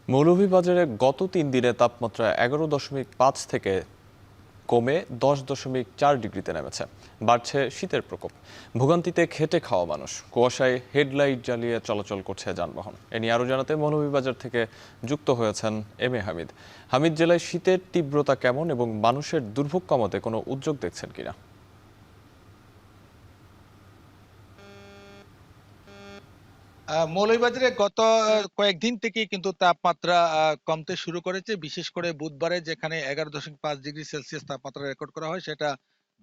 মৌলভীবাজারে গত ৩ দিনে তাপমাত্রা ১১.৫ থেকে কমে ১০.৪ ডিগ্রিতে নেমেছে। বাড়ছে শীতের প্রকোপ। ভোগান্তিতে খেটে খাওয়া মানুষ। কুয়াশায় হেডলাইট জ্বালিয়ে চলাচল করছে যানবাহন। এ নিয়ে আরও জানাতে মৌলভীবাজার থেকে যুক্ত হয়েছেন এম এ হামিদ। হামিদ, জেলায় শীতের তীব্রতা কেমন এবং মানুষের দুর্ভোগ কমাতে কোনো উদ্যোগ দেখছেন কিনা? মৌলভীবাজারে গত কয়েকদিন থেকেই কিন্তু তাপমাত্রা কমতে শুরু করেছে। বিশেষ করে বুধবারে যেখানে ১১.৫ ডিগ্রি সেলসিয়াস তাপমাত্রা রেকর্ড করা হয়, সেটা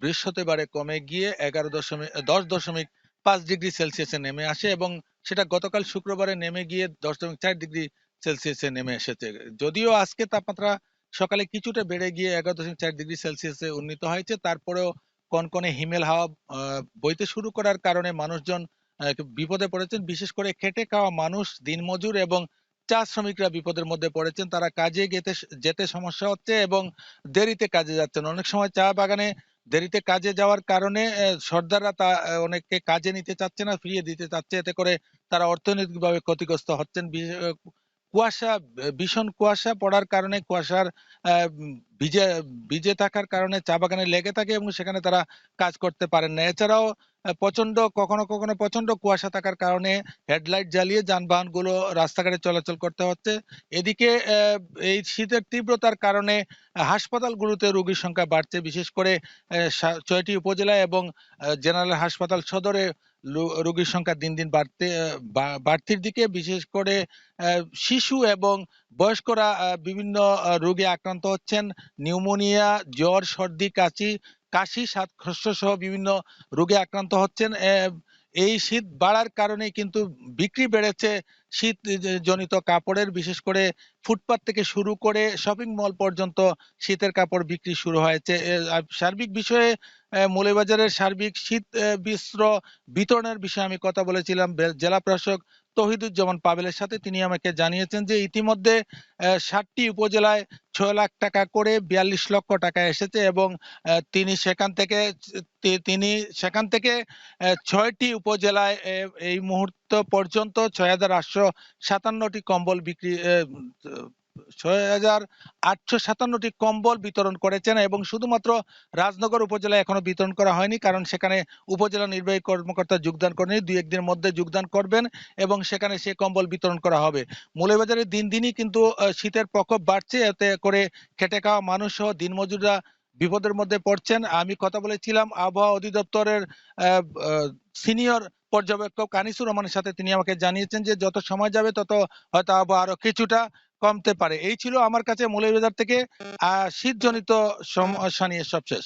বৃহস্পতিবারে কমে গিয়ে ১০.৫ ডিগ্রি সেলসিয়াসে নেমে আসে এবং সেটা গতকাল শুক্রবারে নেমে গিয়ে ১০.৪ ডিগ্রি সেলসিয়াসে নেমে এসেছে। যদিও আজকে তাপমাত্রা সকালে কিছুটা বেড়ে গিয়ে ১১.৪ ডিগ্রি সেলসিয়াসে উন্নীত হয়েছে, তারপরেও কনকনে হিমেল হাওয়া বইতে শুরু করার কারণে মানুষজন বিপদে পড়েছেন। বিশেষ করে খেটে খাওয়া মানুষ, দিনমজুর এবং চা শ্রমিকরা বিপদের মধ্যে পড়েছেন। তারা কাজে যেতে সমস্যা হচ্ছে এবং দেরিতে কাজে যাচ্ছেন। অনেক সময় চা বাগানে দেরিতে কাজে যাওয়ার কারণে সর্দাররা অনেককে কাজে নিতে চাচ্ছে না, ফিরিয়ে দিতে চাচ্ছে। এতে করে তারা অর্থনৈতিকভাবে ক্ষতিগ্রস্ত হচ্ছেন। কুয়াশা, ভীষণ কুয়াশা পড়ার কারণে, কুয়াশার ভিজে ভিজে থাকার কারণে চা বাগানে লেগে থাকে এবং সেখানে তারা কাজ করতে পারেন না। এছাড়াও কখনো কখনো প্রচন্ড কুয়াশা থাকার কারণে হেডলাইট জ্বালিয়ে যানবাহনগুলো রাস্তাঘাটে চলাচল করতে হচ্ছে। এদিকে এই শীতের তীব্রতার কারণে হাসপাতালগুলোতে রোগীর সংখ্যা বাড়ছে। বিশেষ করে ৬টি উপজেলা এবং জেনারেল হাসপাতাল সদরে রোগীর সংখ্যা দিন দিন বাড়তির দিকে। বিশেষ করে শিশু এবং বয়স্করা বিভিন্ন রোগে আক্রান্ত হচ্ছেন। নিউমোনিয়া, জ্বর, সর্দি, কাশি, শ্বাসকষ্ট সহ বিভিন্ন রোগে আক্রান্ত হচ্ছেন। এই শীত বাড়ার কারণে কিন্তু বিক্রি বেড়েছে শীত জনিত কাপড়ের। বিশেষ করে ফুটপাত থেকে শুরু করে শপিং মল পর্যন্ত শীতের কাপড় বিক্রি শুরু হয়েছে। সার্বিক বিষয়ে মৌলভীবাজারের সার্বিক শীত বস্ত্র বিতরণের বিষয়ে আমি কথা বলেছিলাম জেলা প্রশাসক তৌহিদুজ্জামান পাবেলের সাথে। তিনি আমাকে জানিয়েছেন যে ইতিমধ্যে ৭টি উপজেলায় ৬ লাখ টাকা করে ৪২ লক্ষ টাকা এসেছে এবং তিনি সেখান থেকে ৬টি উপজেলায় এই মুহূর্ত পর্যন্ত ৬,৮৫৭টি কম্বল বিক্রি ৬,৮৫৭টি কম্বল বিতরণ করেছেন এবং শুধুমাত্র রাজনগর উপজেলায় এখনো বিতরণ করা হয়নি, কারণ সেখানে উপজেলা নির্বাহী কর্মকর্তা যোগদান করেনি। ২-১ দিনের মধ্যে যোগদান করবেন এবং সেখানে সে কম্বল বিতরণ করা হবে। মৌলভীবাজারে দিন দিনই কিন্তু শীতের প্রকোপ বাড়ছে। এতে করে খেটে খাওয়া মানুষ সহ দিনমজুররা বিপদের মধ্যে পড়ছেন। আমি কথা বলেছিলাম আবহাওয়া অধিদপ্তরের সিনিয়র পর্যবেক্ষক আনিসুর রহমানের সাথে। তিনি আমাকে জানিয়েছেন যে যত সময় যাবে তত হয়তো আবহাওয়া আরো কিছুটা কমতে পারে। এই ছিল আমার কাছে মৌলভীবাজার থেকে শীতজনিত সমস্যা নিয়ে সবশেষ।